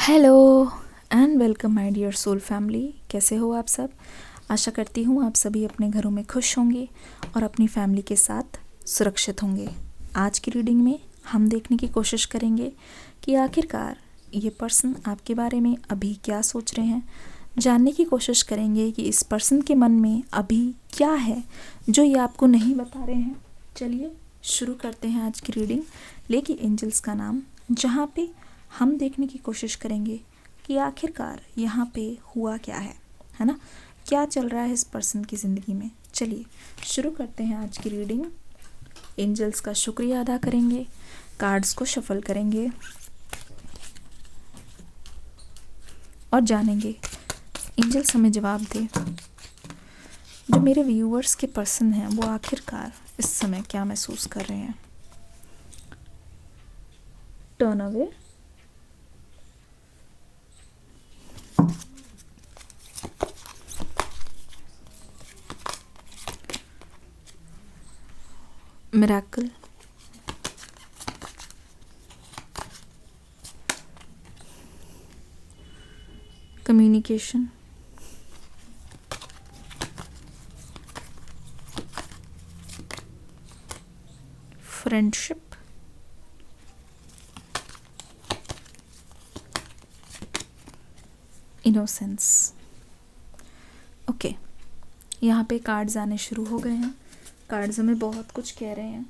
Hello and welcome my dear soul family. कैसे हो आप सब? आशा करती हूँ आप सभी अपने घरों में खुश होंगे और अपनी फैमिली के साथ सुरक्षित होंगे। आज की रीडिंग में हम देखने की कोशिश करेंगे कि आखिरकार ये पर्सन आपके बारे में अभी क्या सोच रहे हैं। जानने की कोशिश करेंगे कि इस पर्सन के मन में अभी क्या है जो ये आपको नहीं बता रहे हैं। चलिए शुरू करते हैं आज की रीडिंग लेके एंजल्स का नाम, जहाँ पे हम देखने की कोशिश करेंगे कि आखिरकार यहाँ पे हुआ क्या है ना, क्या चल रहा है इस पर्सन की ज़िंदगी में। चलिए शुरू करते हैं आज की रीडिंग। एंजल्स का शुक्रिया अदा करेंगे, कार्ड्स को शफल करेंगे और जानेंगे एंजल्स हमें जवाब दे। जो मेरे व्यूअर्स के पर्सन हैं वो आखिरकार इस समय क्या महसूस कर रहे हैं। Turn away, miracle, communication, friendship, innocence. Okay, यहाँ पे कार्ड्स आने शुरू हो गए हैं। कार्ड्स हमें बहुत कुछ कह रहे हैं।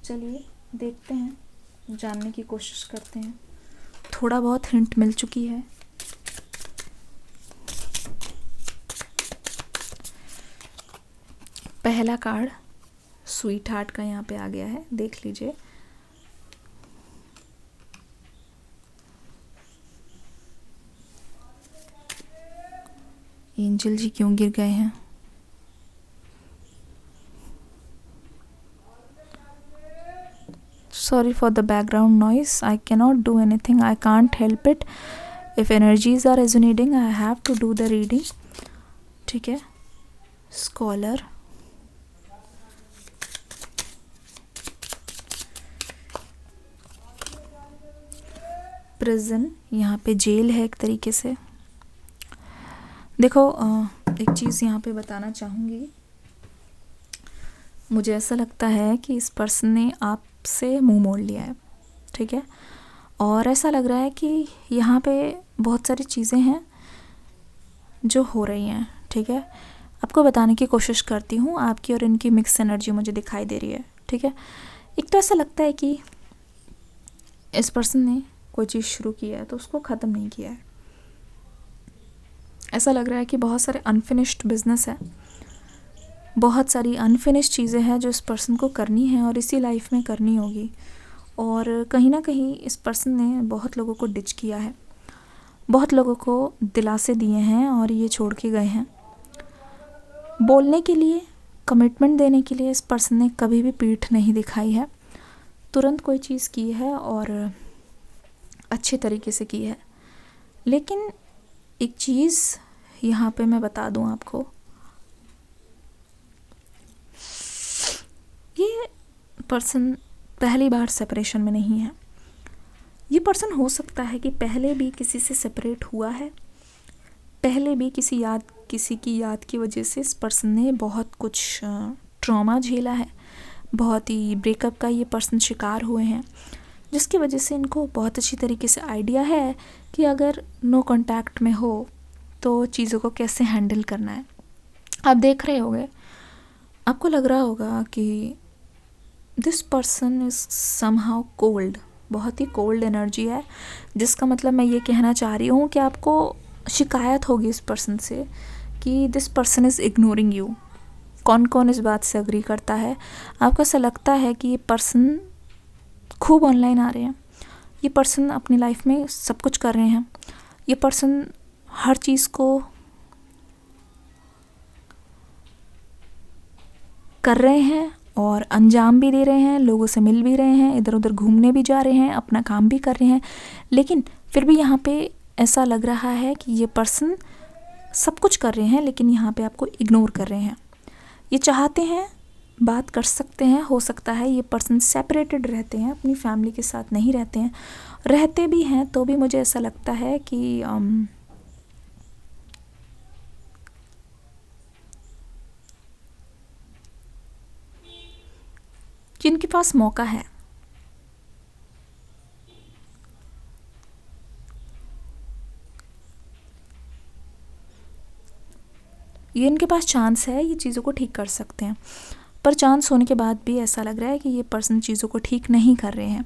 चलिए देखते हैं, जानने की कोशिश करते हैं। थोड़ा बहुत हिंट मिल चुकी है। पहला कार्ड स्वीट हार्ट का यहाँ पे आ गया है, देख लीजिए। एंजल जी क्यों गिर गए हैं? Sorry for the background noise. I cannot do anything. I can't help it. If energies are resonating, I have to do the reading. ठीक है। Scholar, prison, यहाँ पे जेल है एक तरीके से। देखो एक चीज़ यहाँ पे बताना चाहूँगी। मुझे ऐसा लगता है कि इस पर्सन ने आपसे मुंह मोड़ लिया है, ठीक है। और ऐसा लग रहा है कि यहाँ पे बहुत सारी चीज़ें हैं जो हो रही हैं, ठीक है। आपको बताने की कोशिश करती हूँ। आपकी और इनकी मिक्स एनर्जी मुझे दिखाई दे रही है, ठीक है। एक तो ऐसा लगता है कि इस पर्सन ने कोई चीज़ शुरू की है तो उसको ख़त्म नहीं किया है। ऐसा लग रहा है कि बहुत सारे अनफिनिश्ड बिजनेस है, बहुत सारी अनफिनिश्ड चीज़ें हैं जो इस पर्सन को करनी है और इसी लाइफ में करनी होगी। और कहीं ना कहीं इस पर्सन ने बहुत लोगों को डिच किया है, बहुत लोगों को दिलासे दिए हैं और ये छोड़ के गए हैं। बोलने के लिए, कमिटमेंट देने के लिए इस पर्सन ने कभी भी पीठ नहीं दिखाई है। तुरंत कोई चीज़ की है और अच्छे तरीके से की है। लेकिन एक चीज़ यहाँ पे मैं बता दूँ आपको, ये पर्सन पहली बार सेपरेशन में नहीं है। ये पर्सन हो सकता है कि पहले भी किसी से सेपरेट हुआ है, पहले भी किसी की याद की वजह से इस पर्सन ने बहुत कुछ ट्रॉमा झेला है, बहुत ही ब्रेकअप का ये पर्सन शिकार हुए हैं, जिसकी वजह से इनको बहुत अच्छी तरीके से आइडिया है कि अगर नो कांटेक्ट में हो तो चीज़ों को कैसे हैंडल करना है। आप देख रहे होंगे, आपको लग रहा होगा कि this person is somehow cold, बहुत ही कोल्ड एनर्जी है, जिसका मतलब मैं ये कहना चाह रही हूँ कि आपको शिकायत होगी इस पर्सन से कि this person is ignoring you. कौन कौन इस बात से अग्री करता है? आपको ऐसा लगता है कि ये पर्सन खूब ऑनलाइन आ रहे हैं, ये पर्सन अपनी लाइफ में सब कुछ कर रहे हैं, ये पर्सन हर चीज़ को कर रहे हैं और अंजाम भी दे रहे हैं, लोगों से मिल भी रहे हैं, इधर उधर घूमने भी जा रहे हैं, अपना काम भी कर रहे हैं। लेकिन फिर भी यहाँ पे ऐसा लग रहा है कि ये पर्सन सब कुछ कर रहे हैं लेकिन यहाँ पे आपको इग्नोर कर रहे हैं। ये चाहते हैं बात कर सकते हैं। हो सकता है ये पर्सन सेपरेटेड रहते हैं, अपनी फैमिली के साथ नहीं रहते हैं, रहते भी हैं तो भी मुझे ऐसा लगता है कि जिनके पास मौका है, ये इनके पास चांस है, ये चीज़ों को ठीक कर सकते हैं। पर चांस होने के बाद भी ऐसा लग रहा है कि ये पर्सन चीज़ों को ठीक नहीं कर रहे हैं।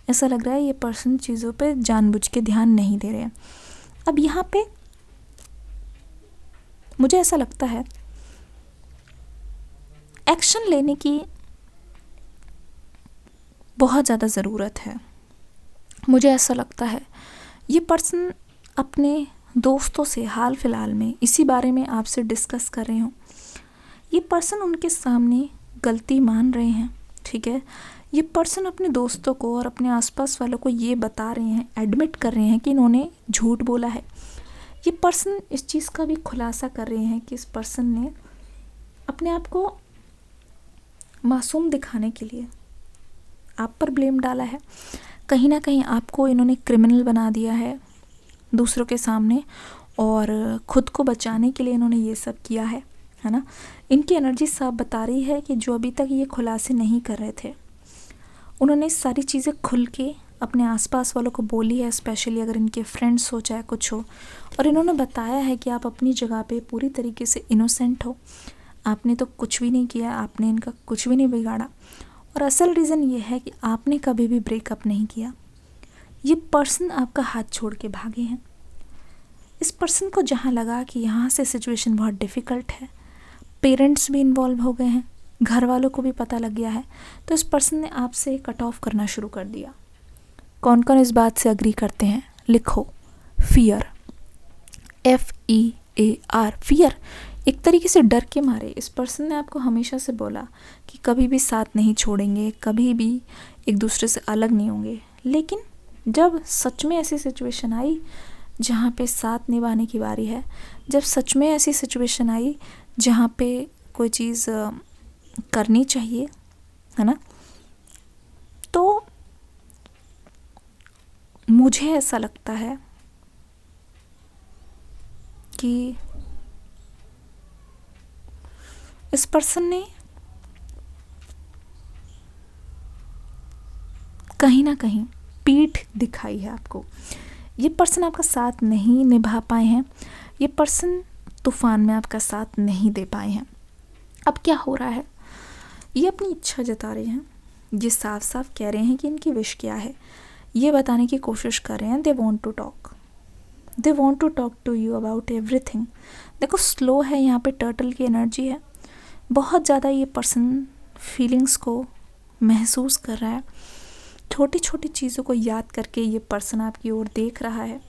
ऐसा लग रहा है ये पर्सन चीज़ों पे जानबूझ के ध्यान नहीं दे रहे हैं। अब यहाँ पे मुझे ऐसा लगता है एक्शन लेने की बहुत ज़्यादा ज़रूरत है। मुझे ऐसा लगता है ये पर्सन अपने दोस्तों से हाल फिलहाल में इसी बारे में आपसे डिस्कस कर रहे हो। ये पर्सन उनके सामने गलती मान रहे हैं, ठीक है। ये पर्सन अपने दोस्तों को और अपने आसपास वालों को ये बता रहे हैं, एडमिट कर रहे हैं कि इन्होंने झूठ बोला है। ये पर्सन इस चीज़ का भी खुलासा कर रहे हैं कि इस पर्सन ने अपने आप को मासूम दिखाने के लिए आप पर ब्लेम डाला है। कहीं ना कहीं आपको इन्होंने क्रिमिनल बना दिया है दूसरों के सामने, और ख़ुद को बचाने के लिए इन्होंने ये सब किया है ना। इनकी एनर्जी साफ बता रही है कि जो अभी तक ये खुलासे नहीं कर रहे थे, उन्होंने सारी चीज़ें खुल के अपने आसपास वालों को बोली है, स्पेशली अगर इनके फ्रेंड्स हो चाहे कुछ हो, और इन्होंने बताया है कि आप अपनी जगह पे पूरी तरीके से इनोसेंट हो, आपने तो कुछ भी नहीं किया, आपने इनका कुछ भी नहीं बिगाड़ा, और असल रीज़न ये है कि आपने कभी भी ब्रेकअप नहीं किया। ये पर्सन आपका हाथ छोड़ के भागे हैं। इस पर्सन को जहाँ लगा कि यहाँ से सिचुएशन बहुत डिफ़िकल्ट है, पेरेंट्स भी इन्वॉल्व हो गए हैं, घर वालों को भी पता लग गया है, तो इस पर्सन ने आपसे कट ऑफ करना शुरू कर दिया। कौन कौन इस बात से अग्री करते हैं? लिखो फियर, FEAR, फियर। एक तरीके से डर के मारे इस पर्सन ने आपको हमेशा से बोला कि कभी भी साथ नहीं छोड़ेंगे, कभी भी एक दूसरे से अलग नहीं होंगे। लेकिन जब सच में ऐसी सिचुएशन आई जहाँ पे साथ निभाने की बारी है, जब सच में ऐसी सिचुएशन आई जहाँ पे कोई चीज़ करनी चाहिए, है ना, तो मुझे ऐसा लगता है कि इस पर्सन ने कहीं ना कहीं पीठ दिखाई है आपको। ये पर्सन आपका साथ नहीं निभा पाए हैं, ये पर्सन तूफान में आपका साथ नहीं दे पाए हैं। अब क्या हो रहा है, ये अपनी इच्छा जता रहे हैं, ये साफ साफ कह रहे हैं कि इनकी विश क्या है, ये बताने की कोशिश कर रहे हैं। They want to talk to you about everything. देखो स्लो है यहाँ पे, टर्टल की एनर्जी है, बहुत ज़्यादा ये पर्सन फीलिंग्स को महसूस कर रहा है। छोटी छोटी चीज़ों को याद करके ये पर्सन आपकी ओर देख रहा है।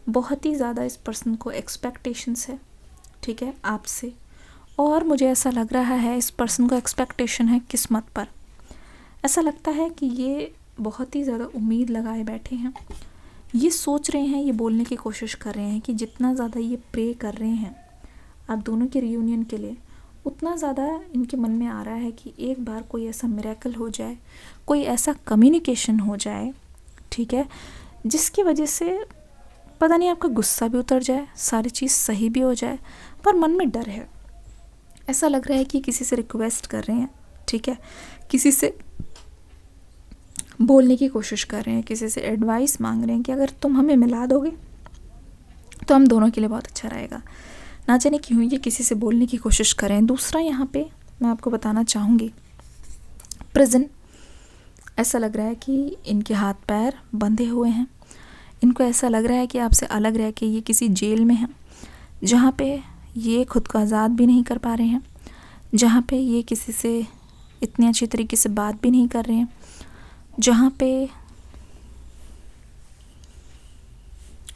बहुत ही ज़्यादा इस पर्सन को एक्सपेक्टेशंस है, ठीक है, आपसे। और मुझे ऐसा लग रहा है इस पर्सन को एक्सपेक्टेशन है किस्मत पर। ऐसा लगता है कि ये बहुत ही ज़्यादा उम्मीद लगाए बैठे हैं। ये सोच रहे हैं, ये बोलने की कोशिश कर रहे हैं कि जितना ज़्यादा ये प्रे कर रहे हैं आप दोनों के रियूनियन के लिए, उतना ज़्यादा इनके मन में आ रहा है कि एक बार कोई ऐसा मिरेकल हो जाए, कोई ऐसा कम्युनिकेशन हो जाए, ठीक है, जिसकी वजह से पता नहीं आपका गुस्सा भी उतर जाए, सारी चीज़ सही भी हो जाए। पर मन में डर है। ऐसा लग रहा है कि किसी से रिक्वेस्ट कर रहे हैं, ठीक है, किसी से बोलने की कोशिश कर रहे हैं, किसी से एडवाइस मांग रहे हैं कि अगर तुम हमें मिला दोगे तो हम दोनों के लिए बहुत अच्छा रहेगा। ना जाने क्यों ये किसी से बोलने की कोशिश करें। दूसरा यहाँ पे मैं आपको बताना चाहूँगी, प्रिजन। ऐसा लग रहा है कि इनके हाथ पैर बंधे हुए हैं। इनको ऐसा लग रहा है कि आपसे अलग रह के ये किसी जेल में हैं, जहाँ पे ये खुद को आज़ाद भी नहीं कर पा रहे हैं, जहाँ पे ये किसी से इतनी अच्छी तरीके से बात भी नहीं कर रहे हैं, जहाँ पे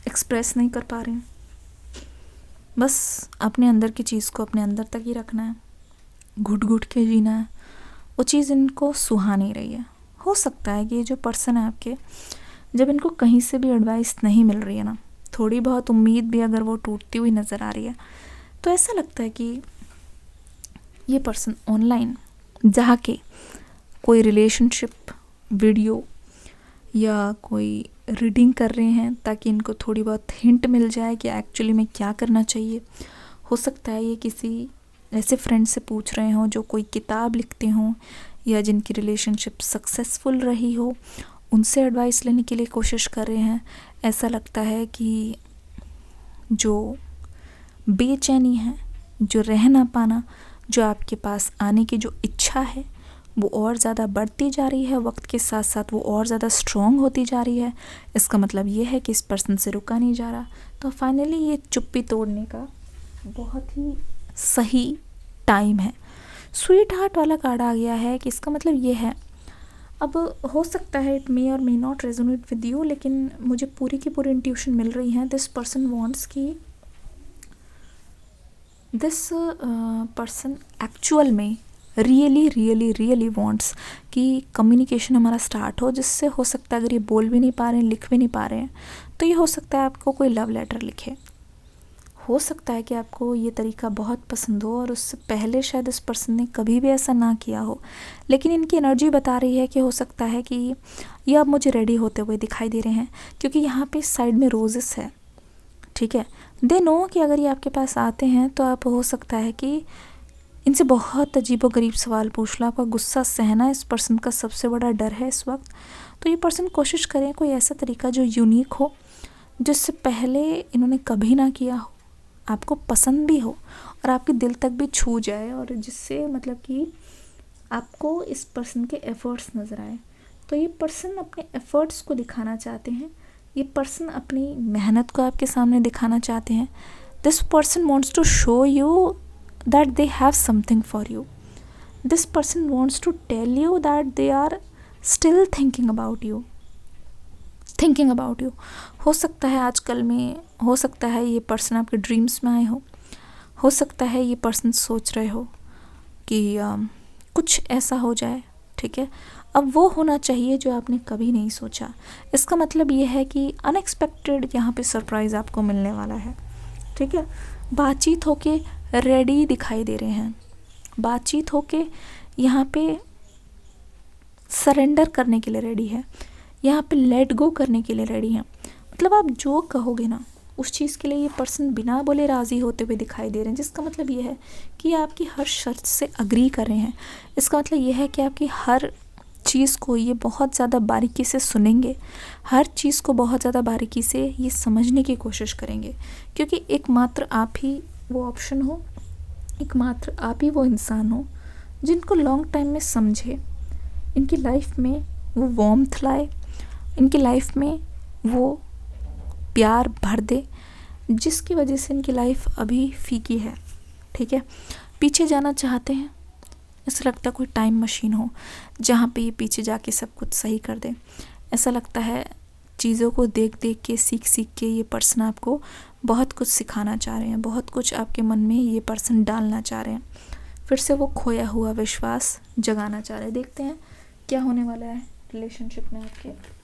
एक्सप्रेस नहीं कर पा रहे हैं। बस अपने अंदर की चीज़ को अपने अंदर तक ही रखना है, घुट घुट के जीना है। वो चीज़ इनको सुहा नहीं रही है। हो सकता है कि ये जो पर्सन है आपके, जब इनको कहीं से भी एडवाइस नहीं मिल रही है ना, थोड़ी बहुत उम्मीद भी अगर वो टूटती हुई नज़र आ रही है, तो ऐसा लगता है कि ये पर्सन ऑनलाइन जाके कोई रिलेशनशिप वीडियो या कोई रीडिंग कर रहे हैं ताकि इनको थोड़ी बहुत हिंट मिल जाए कि एक्चुअली में क्या करना चाहिए। हो सकता है ये किसी ऐसे फ्रेंड से पूछ रहे हों जो कोई किताब लिखते हों या जिनकी रिलेशनशिप सक्सेसफुल रही हो, उनसे एडवाइस लेने के लिए कोशिश कर रहे हैं। ऐसा लगता है कि जो बेचैनी है, जो रह ना पाना, जो आपके पास आने की जो इच्छा है वो और ज़्यादा बढ़ती जा रही है, वक्त के साथ साथ वो और ज़्यादा स्ट्रॉन्ग होती जा रही है। इसका मतलब ये है कि इस पर्सन से रुका नहीं जा रहा। तो फाइनली ये चुप्पी तोड़ने का बहुत ही सही टाइम है। स्वीट हार्ट वाला कार्ड आ गया है कि इसका मतलब ये है, अब हो सकता है इट मे और may not resonate with you, लेकिन मुझे पूरी की पूरी इंट्यूशन मिल रही है। दिस पर्सन वांट्स कि दिस पर्सन एक्चुअल में रियली वांट्स कि कम्युनिकेशन हमारा स्टार्ट हो, जिससे हो सकता है अगर ये बोल भी नहीं पा रहे हैं, लिख भी नहीं पा रहे हैं, तो ये हो सकता है आपको कोई लव लेटर लिखे। हो सकता है कि आपको ये तरीका बहुत पसंद हो और उससे पहले शायद इस पर्सन ने कभी भी ऐसा ना किया हो, लेकिन इनकी एनर्जी बता रही है कि हो सकता है कि ये अब मुझे रेडी होते हुए दिखाई दे रहे हैं, क्योंकि यहाँ पे साइड में रोजेस है। ठीक है, दे नो कि अगर ये आपके पास आते हैं तो आप हो सकता है कि इनसे बहुत अजीबोगरीब सवाल पूछ लो। आपका गुस्सा सहना इस पर्सन का सबसे बड़ा डर है इस वक्त। तो ये पर्सन कोशिश करें कोई ऐसा तरीका जो यूनिक हो, जिससे पहले इन्होंने कभी ना किया हो, आपको पसंद भी हो और आपके दिल तक भी छू जाए, और जिससे मतलब कि आपको इस पर्सन के एफ़र्ट्स नज़र आए। तो ये पर्सन अपने एफ़र्ट्स को दिखाना चाहते हैं, ये पर्सन अपनी मेहनत को आपके सामने दिखाना चाहते हैं। This person wants to show you that they have something for you. This person wants to tell you that they are still thinking about you. हो सकता है आजकल में, हो सकता है ये पर्सन आपके ड्रीम्स में आए हो सकता है ये पर्सन सोच रहे हो कि कुछ ऐसा हो जाए। ठीक है, अब वो होना चाहिए जो आपने कभी नहीं सोचा। इसका मतलब ये है कि अनएक्सपेक्टेड यहाँ पे सरप्राइज़ आपको मिलने वाला है। ठीक है, बातचीत होके रेडी दिखाई दे रहे हैं, बातचीत होके यहाँ पे सरेंडर करने के लिए रेडी है, यहाँ पे लेट गो करने के लिए रेडी हैं। मतलब आप जो कहोगे ना उस चीज़ के लिए ये पर्सन बिना बोले राज़ी होते हुए दिखाई दे रहे हैं, जिसका मतलब ये है कि आपकी हर शर्त से अग्री कर रहे हैं। इसका मतलब ये है कि आपकी हर चीज़ को ये बहुत ज़्यादा बारीकी से सुनेंगे, हर चीज़ को बहुत ज़्यादा बारीकी से ये समझने की कोशिश करेंगे, क्योंकि एकमात्र आप ही वो ऑप्शन हो, एकमात्र आप ही वो इंसान हो जिनको लॉन्ग टाइम में समझे, इनकी लाइफ में वो वार्मथ लाए, इनकी लाइफ में वो प्यार भर दे, जिसकी वजह से इनकी लाइफ अभी फीकी है। ठीक है, पीछे जाना चाहते हैं, ऐसा लगता है कोई टाइम मशीन हो जहाँ पे ये पीछे जाके सब कुछ सही कर दे। ऐसा लगता है चीज़ों को देख देख के, सीख सीख के ये पर्सन आपको बहुत कुछ सिखाना चाह रहे हैं, बहुत कुछ आपके मन में ये पर्सन डालना चाह रहे हैं, फिर से वो खोया हुआ विश्वास जगाना चाह रहे हैं। देखते हैं क्या होने वाला है रिलेशनशिप में आपके।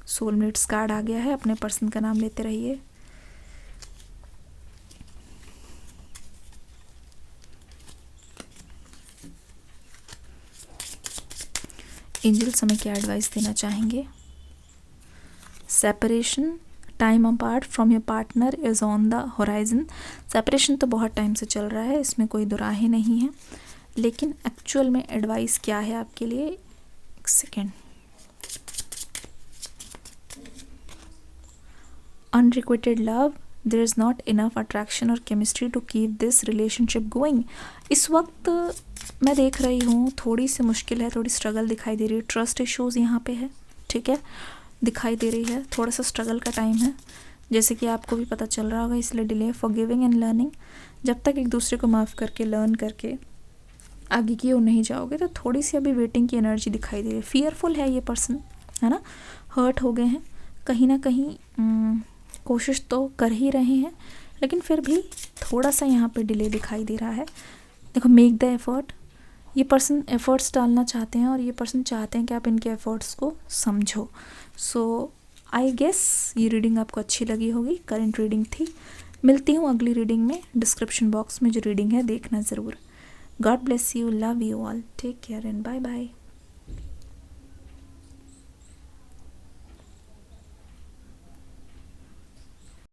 सोलमेट्स कार्ड आ गया है, अपने पर्सन का नाम लेते रहिए। एंजल्स हमें क्या एडवाइस देना चाहेंगे? Separation, time apart from your partner is on the horizon. Separation तो बहुत टाइम से चल रहा है, इसमें कोई दुराहे नहीं है, लेकिन एक्चुअल में एडवाइस क्या है आपके लिए? एक second. Unrequited love, there is not enough attraction और chemistry to keep this relationship going. इस वक्त मैं देख रही हूँ थोड़ी सी मुश्किल है, थोड़ी स्ट्रगल दिखाई दे रही है, ट्रस्ट इश्यूज़ यहाँ पे है। ठीक है, दिखाई दे रही है, थोड़ा सा स्ट्रगल का टाइम है, जैसे कि आपको भी पता चल रहा होगा, इसलिए डिले। फॉरगिविंग एंड लर्निंग, जब तक एक दूसरे को माफ़ करके लर्न करके आगे की ओर नहीं जाओगे तो थोड़ी सी अभी वेटिंग की एनर्जी दिखाई दे रही है। फियरफुल है ये पर्सन, है ना, हर्ट हो गए हैं, कहीं ना कहीं कोशिश तो कर ही रहे हैं, लेकिन फिर भी थोड़ा सा यहाँ पे डिले दिखाई दे रहा है। देखो, मेक द एफर्ट, ये पर्सन एफर्ट्स डालना चाहते हैं और ये पर्सन चाहते हैं कि आप इनके एफर्ट्स को समझो। सो आई गेस ये रीडिंग आपको अच्छी लगी होगी, करंट रीडिंग थी। मिलती हूँ अगली रीडिंग में, डिस्क्रिप्शन बॉक्स में जो रीडिंग है देखना ज़रूर। God bless you, love you all, take care and bye bye.